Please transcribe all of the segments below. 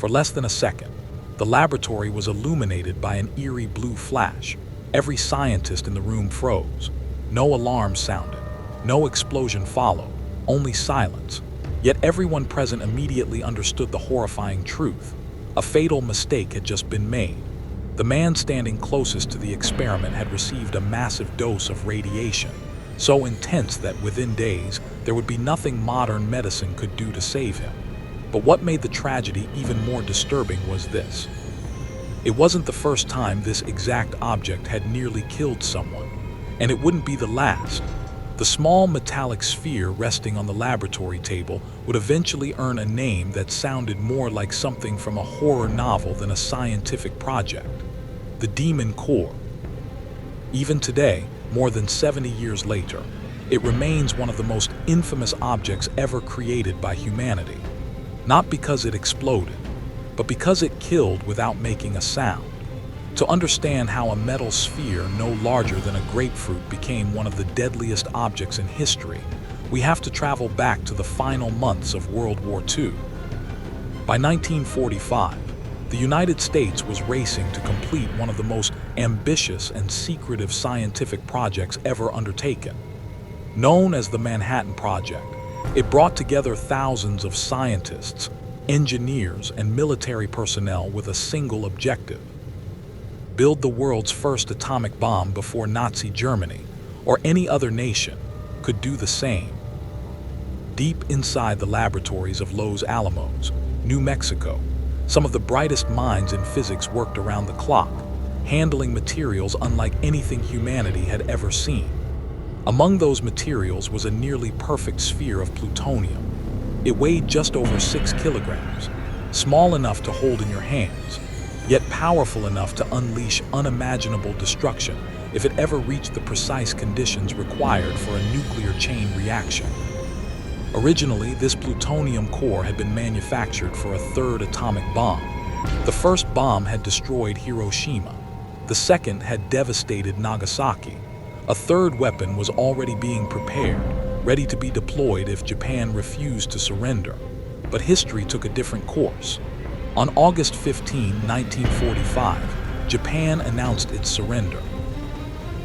For less than a second, the laboratory was illuminated by an eerie blue flash. Every scientist in the room froze. No alarm sounded. No explosion followed. Only silence. Yet everyone present immediately understood the horrifying truth. A fatal mistake had just been made. The man standing closest to the experiment had received a massive dose of radiation, so intense that within days there would be nothing modern medicine could do to save him. But what made the tragedy even more disturbing was this. It wasn't the first time this exact object had nearly killed someone, and it wouldn't be the last. The small metallic sphere resting on the laboratory table would eventually earn a name that sounded more like something from a horror novel than a scientific project: the Demon Core. Even today, more than 70 years later, it remains one of the most infamous objects ever created by humanity. Not because it exploded, but because it killed without making a sound. To understand how a metal sphere no larger than a grapefruit became one of the deadliest objects in history, we have to travel back to the final months of World War II. By 1945, the United States was racing to complete one of the most ambitious and secretive scientific projects ever undertaken. Known as the Manhattan Project, it brought together thousands of scientists, engineers, and military personnel with a single objective: build the world's first atomic bomb before Nazi Germany, or any other nation, could do the same. Deep inside the laboratories of Los Alamos, New Mexico, some of the brightest minds in physics worked around the clock, handling materials unlike anything humanity had ever seen. Among those materials was a nearly perfect sphere of plutonium. It weighed just over 6 kilograms, small enough to hold in your hands, yet powerful enough to unleash unimaginable destruction if it ever reached the precise conditions required for a nuclear chain reaction. Originally, this plutonium core had been manufactured for a third atomic bomb. The first bomb had destroyed Hiroshima. The second had devastated Nagasaki. A third weapon was already being prepared, ready to be deployed if Japan refused to surrender. But history took a different course. On August 15, 1945, Japan announced its surrender.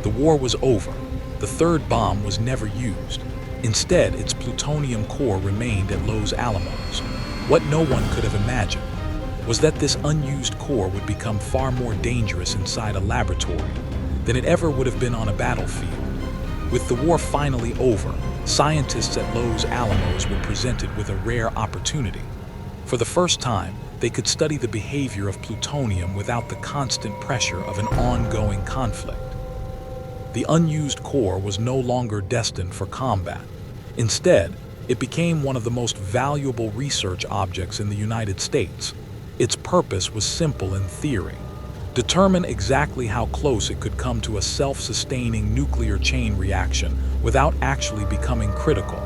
The war was over. The third bomb was never used. Instead, its plutonium core remained at Los Alamos. What no one could have imagined was that this unused core would become far more dangerous inside a laboratory than it ever would have been on a battlefield. With the war finally over, scientists at Los Alamos were presented with a rare opportunity. For the first time, they could study the behavior of plutonium without the constant pressure of an ongoing conflict. The unused core was no longer destined for combat. Instead, it became one of the most valuable research objects in the United States. Its purpose was simple in theory: determine exactly how close it could come to a self-sustaining nuclear chain reaction without actually becoming critical.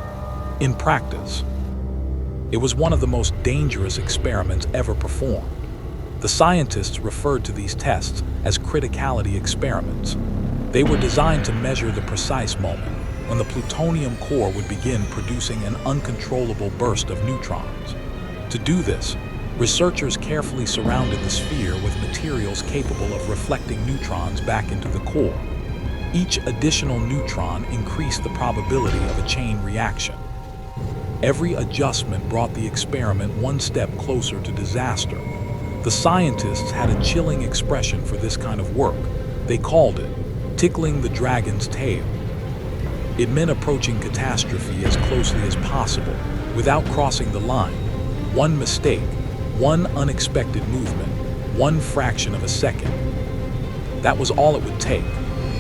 In practice, it was one of the most dangerous experiments ever performed. The scientists referred to these tests as criticality experiments. They were designed to measure the precise moment when the plutonium core would begin producing an uncontrollable burst of neutrons. To do this, researchers carefully surrounded the sphere with materials capable of reflecting neutrons back into the core. Each additional neutron increased the probability of a chain reaction. Every adjustment brought the experiment one step closer to disaster. The scientists had a chilling expression for this kind of work. They called it tickling the dragon's tail. It meant approaching catastrophe as closely as possible, without crossing the line. One mistake, one unexpected movement, one fraction of a second. That was all it would take.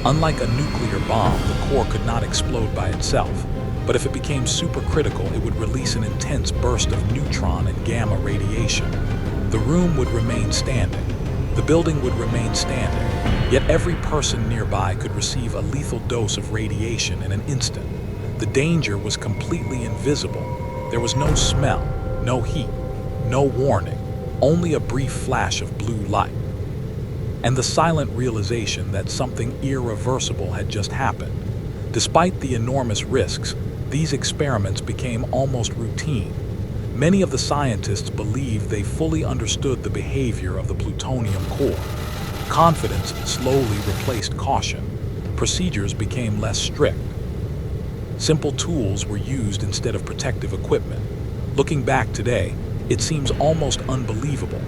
Unlike a nuclear bomb, the core could not explode by itself, but if it became supercritical, it would release an intense burst of neutron and gamma radiation. The room would remain standing. The building would remain standing. Yet every person nearby could receive a lethal dose of radiation in an instant. The danger was completely invisible. There was no smell, no heat, no warning, only a brief flash of blue light. And the silent realization that something irreversible had just happened. Despite the enormous risks, these experiments became almost routine. Many of the scientists believed they fully understood the behavior of the plutonium core. Confidence slowly replaced caution. Procedures became less strict. Simple tools were used instead of protective equipment. Looking back today, it seems almost unbelievable.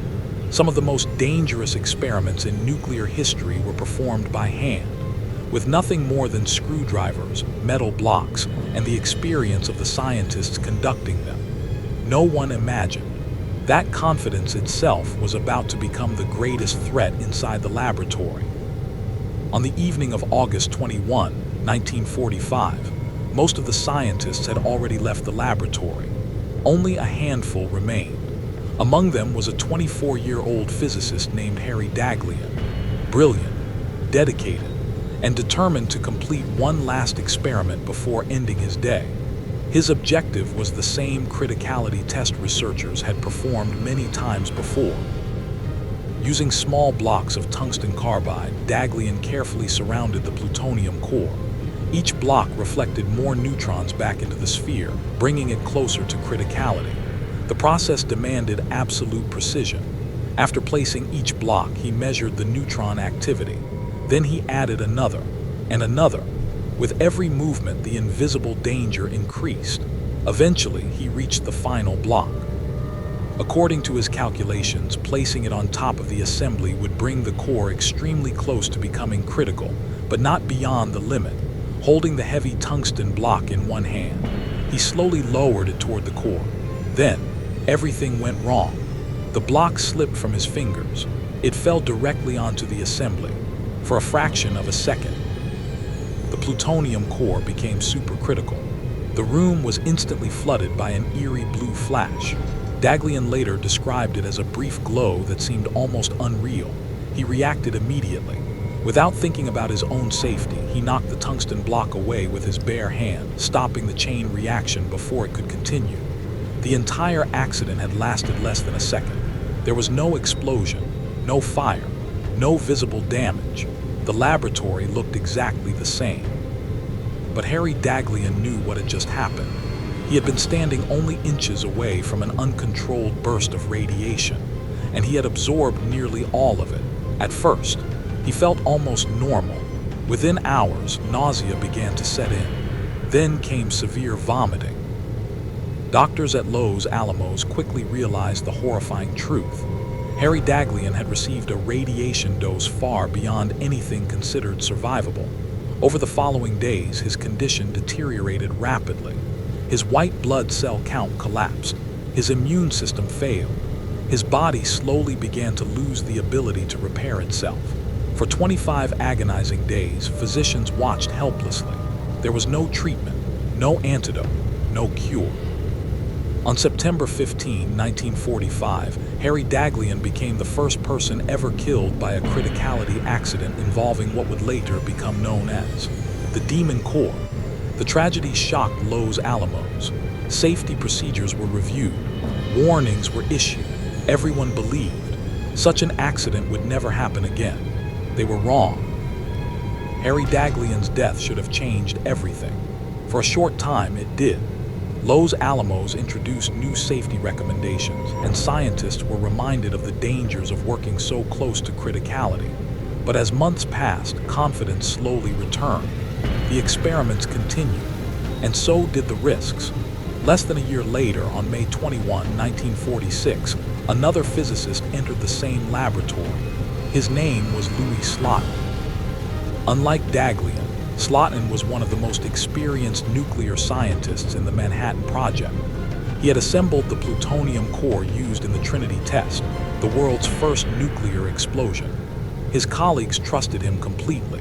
Some of the most dangerous experiments in nuclear history were performed by hand, with nothing more than screwdrivers, metal blocks, and the experience of the scientists conducting them. No one imagined that confidence itself was about to become the greatest threat inside the laboratory. On the evening of August 21, 1945, most of the scientists had already left the laboratory. Only a handful remained. Among them was a 24-year-old physicist named Harry Daghlian, brilliant, dedicated, and determined to complete one last experiment before ending his day. His objective was the same criticality test researchers had performed many times before. Using small blocks of tungsten carbide, Daghlian carefully surrounded the plutonium core. Each block reflected more neutrons back into the sphere, bringing it closer to criticality. The process demanded absolute precision. After placing each block, he measured the neutron activity. Then he added another, and another. With every movement, the invisible danger increased. Eventually, he reached the final block. According to his calculations, placing it on top of the assembly would bring the core extremely close to becoming critical, but not beyond the limit. Holding the heavy tungsten block in one hand, he slowly lowered it toward the core. Then, everything went wrong. The block slipped from his fingers. It fell directly onto the assembly. For a fraction of a second, the plutonium core became supercritical. The room was instantly flooded by an eerie blue flash. Daghlian later described it as a brief glow that seemed almost unreal. He reacted immediately. Without thinking about his own safety, he knocked the tungsten block away with his bare hand, stopping the chain reaction before it could continue. The entire accident had lasted less than a second. There was no explosion, no fire, no visible damage. The laboratory looked exactly the same. But Harry Daghlian knew what had just happened. He had been standing only inches away from an uncontrolled burst of radiation, and he had absorbed nearly all of it. At first, he felt almost normal. Within hours, nausea began to set in. Then came severe vomiting. Doctors at Los Alamos quickly realized the horrifying truth. Harry Daghlian had received a radiation dose far beyond anything considered survivable. Over the following days, his condition deteriorated rapidly. His white blood cell count collapsed. His immune system failed. His body slowly began to lose the ability to repair itself. For 25 agonizing days, physicians watched helplessly. There was no treatment, no antidote, no cure. On September 15, 1945, Harry Daghlian became the first person ever killed by a criticality accident involving what would later become known as the Demon Core. The tragedy shocked Los Alamos. Safety procedures were reviewed. Warnings were issued. Everyone believed such an accident would never happen again. They were wrong. Harry Daghlian's death should have changed everything. For a short time, it did. Los Alamos introduced new safety recommendations, and scientists were reminded of the dangers of working so close to criticality. But as months passed, confidence slowly returned. The experiments continued, and so did the risks. Less than a year later, on May 21, 1946, another physicist entered the same laboratory. His name was Slotin. Unlike Daghlian, Slotin was one of the most experienced nuclear scientists in the Manhattan Project. He had assembled the plutonium core used in the Trinity test, the world's first nuclear explosion. His colleagues trusted him completely.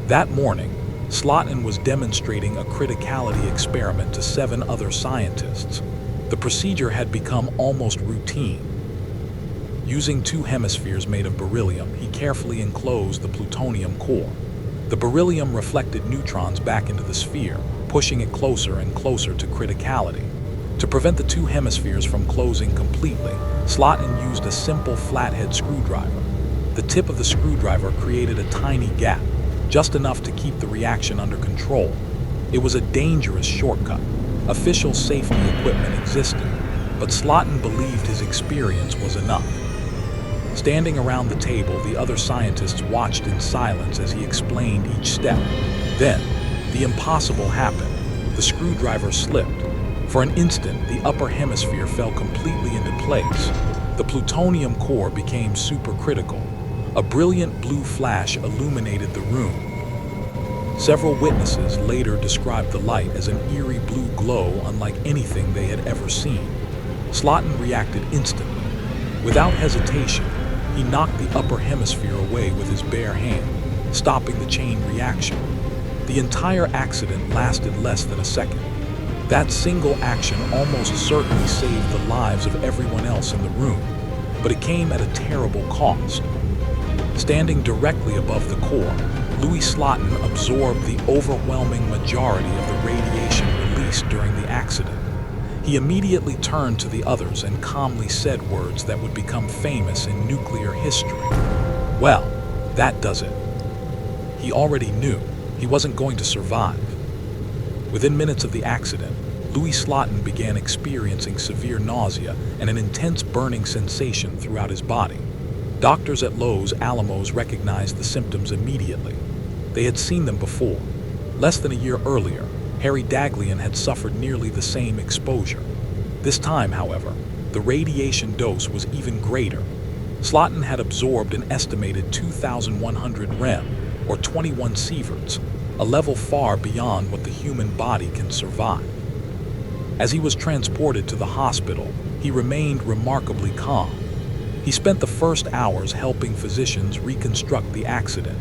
That morning, Slotin was demonstrating a criticality experiment to 7 other scientists. The procedure had become almost routine. Using 2 hemispheres made of beryllium, he carefully enclosed the plutonium core. The beryllium reflected neutrons back into the sphere, pushing it closer and closer to criticality. To prevent the 2 hemispheres from closing completely, Slotin used a simple flathead screwdriver. The tip of the screwdriver created a tiny gap, just enough to keep the reaction under control. It was a dangerous shortcut. Official safety equipment existed, but Slotin believed his experience was enough. Standing around the table, the other scientists watched in silence as he explained each step. Then, the impossible happened. The screwdriver slipped. For an instant, the upper hemisphere fell completely into place. The plutonium core became supercritical. A brilliant blue flash illuminated the room. Several witnesses later described the light as an eerie blue glow unlike anything they had ever seen. Slotin reacted instantly. Without hesitation, he knocked the upper hemisphere away with his bare hand, stopping the chain reaction. The entire accident lasted less than a second. That single action almost certainly saved the lives of everyone else in the room, but it came at a terrible cost. Standing directly above the core, Louis Slotin absorbed the overwhelming majority of the radiation released during the accident. He immediately turned to the others and calmly said words that would become famous in nuclear history. "Well, that does it." He already knew he wasn't going to survive. Within minutes of the accident, Louis Slotin began experiencing severe nausea and an intense burning sensation throughout his body. Doctors at Los Alamos recognized the symptoms immediately. They had seen them before. Less than a year earlier, Harry Daghlian had suffered nearly the same exposure. This time, however, the radiation dose was even greater. Slotin had absorbed an estimated 2,100 rem, or 21 sieverts, a level far beyond what the human body can survive. As he was transported to the hospital, he remained remarkably calm. He spent the first hours helping physicians reconstruct the accident,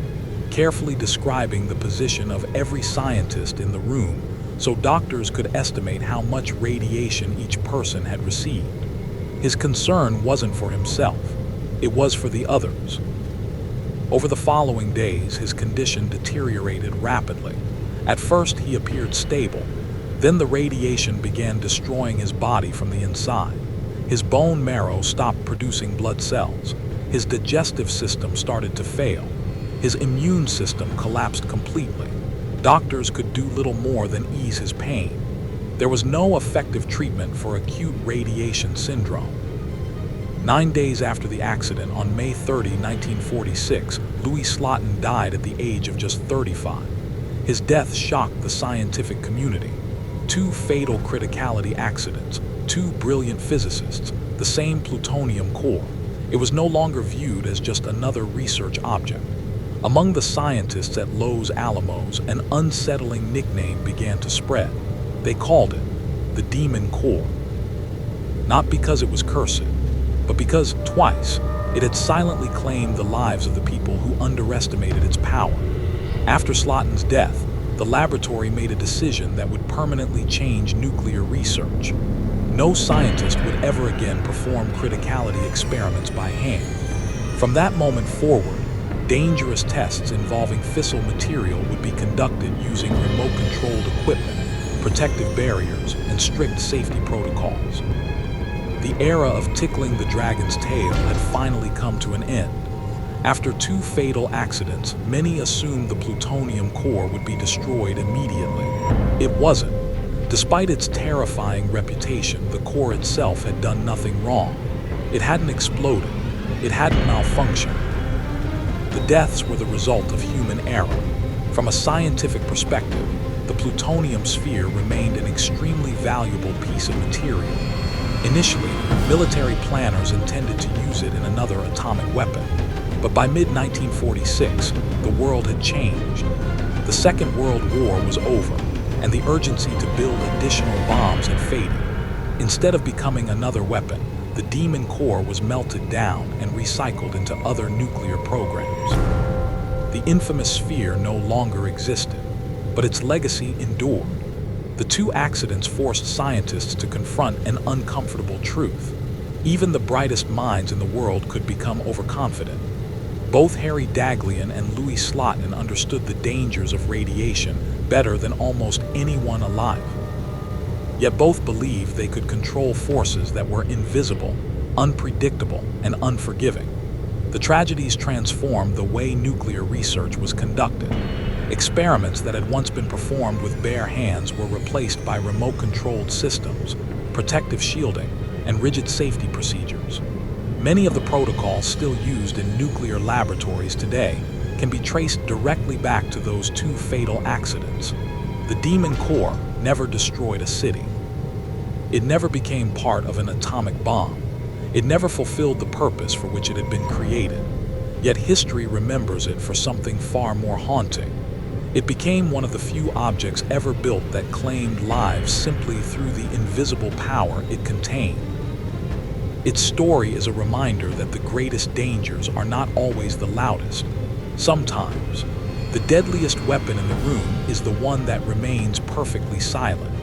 carefully describing the position of every scientist in the room so doctors could estimate how much radiation each person had received. His concern wasn't for himself, it was for the others. Over the following days, his condition deteriorated rapidly. At first, he appeared stable. Then the radiation began destroying his body from the inside. His bone marrow stopped producing blood cells. His digestive system started to fail. His immune system collapsed completely. Doctors could do little more than ease his pain. There was no effective treatment for acute radiation syndrome. 9 days after the accident, on May 30, 1946, Louis Slotin died at the age of just 35. His death shocked the scientific community. 2 fatal criticality accidents, 2 brilliant physicists, the same plutonium core. It was no longer viewed as just another research object. Among the scientists at Los Alamos, an unsettling nickname began to spread. They called it the Demon Core. Not because it was cursed, but because twice it had silently claimed the lives of the people who underestimated its power. After Slotin's death, the laboratory made a decision that would permanently change nuclear research. No scientist would ever again perform criticality experiments by hand. From that moment forward, dangerous tests involving fissile material would be conducted using remote-controlled equipment, protective barriers, and strict safety protocols. The era of tickling the dragon's tail had finally come to an end. After 2 fatal accidents, many assumed the plutonium core would be destroyed immediately. It wasn't. Despite its terrifying reputation, the core itself had done nothing wrong. It hadn't exploded. It hadn't malfunctioned. The deaths were the result of human error. From a scientific perspective, the plutonium sphere remained an extremely valuable piece of material. Initially, military planners intended to use it in another atomic weapon. But by mid-1946, the world had changed. The Second World War was over, and the urgency to build additional bombs had faded. Instead of becoming another weapon, the Demon Core was melted down and recycled into other nuclear programs. The infamous sphere no longer existed, but its legacy endured. The 2 accidents forced scientists to confront an uncomfortable truth. Even the brightest minds in the world could become overconfident. Both Harry Daghlian and Louis Slotin understood the dangers of radiation better than almost anyone alive. Yet both believed they could control forces that were invisible, unpredictable, and unforgiving. The tragedies transformed the way nuclear research was conducted. Experiments that had once been performed with bare hands were replaced by remote-controlled systems, protective shielding, and rigid safety procedures. Many of the protocols still used in nuclear laboratories today can be traced directly back to those two fatal accidents. The Demon Core never destroyed a city. It never became part of an atomic bomb. It never fulfilled the purpose for which it had been created. Yet history remembers it for something far more haunting. It became one of the few objects ever built that claimed lives simply through the invisible power it contained. Its story is a reminder that the greatest dangers are not always the loudest. Sometimes, the deadliest weapon in the room is the one that remains perfectly silent.